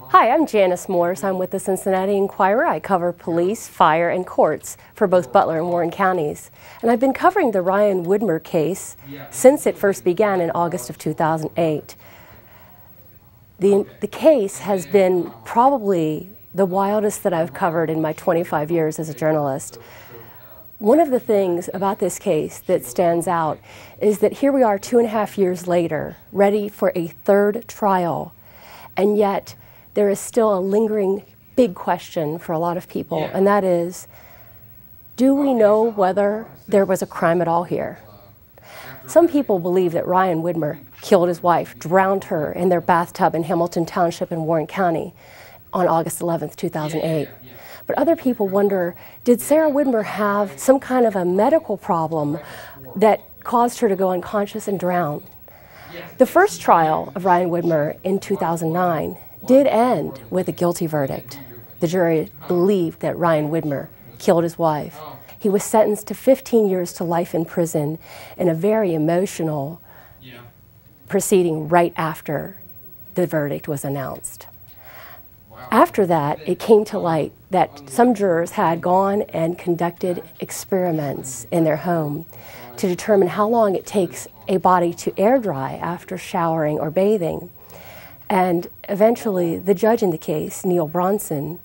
Hi, I'm Janice Morse. I'm with the Cincinnati Enquirer. I cover police, fire, and courts for both Butler and Warren counties. And I've been covering the Ryan Widmer case since it first began in August of 2008. The case has been probably the wildest that I've covered in my 25 years as a journalist. One of the things about this case that stands out is that here we are 2.5 years later, ready for a third trial, and yet there is still a lingering big question for a lot of people, and that is, do we know whether there was a crime at all here? Some people believe that Ryan Widmer killed his wife, drowned her in their bathtub in Hamilton Township in Warren County on August 11th, 2008. But other people wonder, did Sarah Widmer have some kind of a medical problem that caused her to go unconscious and drown? The first trial of Ryan Widmer in 2009 did end with a guilty verdict. The jury believed that Ryan Widmer killed his wife. He was sentenced to 15 years to life in prison in a very emotional proceeding right after the verdict was announced. After that, it came to light that some jurors had gone and conducted experiments in their home to determine how long it takes a body to air dry after showering or bathing. And eventually, the judge in the case, Neil Bronson,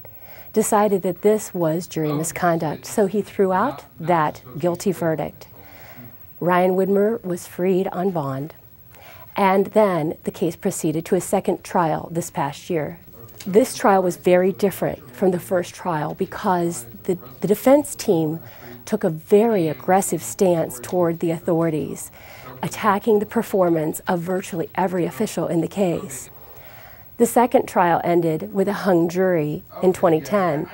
decided that this was jury misconduct, so he threw out that guilty verdict. Ryan Widmer was freed on bond, and then the case proceeded to a second trial this past year. This trial was very different from the first trial because the defense team took a very aggressive stance toward the authorities, attacking the performance of virtually every official in the case. The second trial ended with a hung jury in 2010.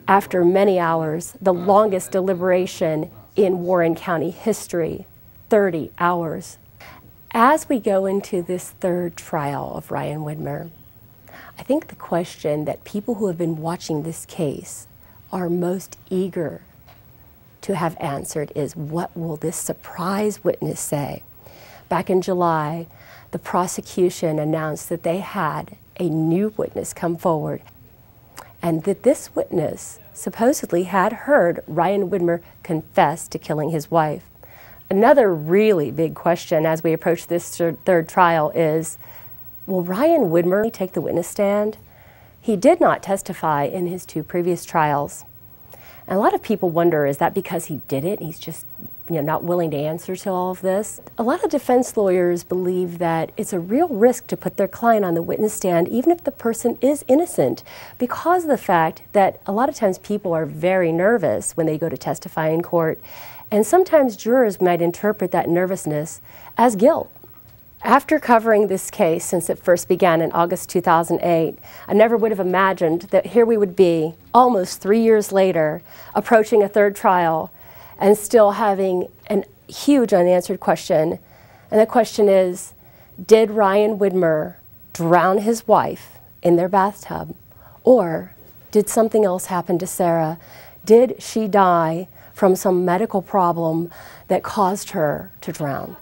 After many hours, the longest deliberation in Warren County history, 30 hours. As we go into this third trial of Ryan Widmer, I think the question that people who have been watching this case are most eager to have answered is, what will this surprise witness say? Back in July, the prosecution announced that they had a new witness come forward, and that this witness supposedly had heard Ryan Widmer confess to killing his wife. Another really big question as we approach this third trial is, will Ryan Widmer take the witness stand? He did not testify in his two previous trials. And a lot of people wonder, is that because he did it? He's just not willing to answer to all of this. A lot of defense lawyers believe that it's a real risk to put their client on the witness stand, even if the person is innocent, because of the fact that a lot of times people are very nervous when they go to testify in court, and sometimes jurors might interpret that nervousness as guilt. After covering this case since it first began in August 2008, I never would have imagined that here we would be, almost 3 years later, approaching a third trial and still having a huge unanswered question. And the question is, did Ryan Widmer drown his wife in their bathtub? Or did something else happen to Sarah? Did she die from some medical problem that caused her to drown?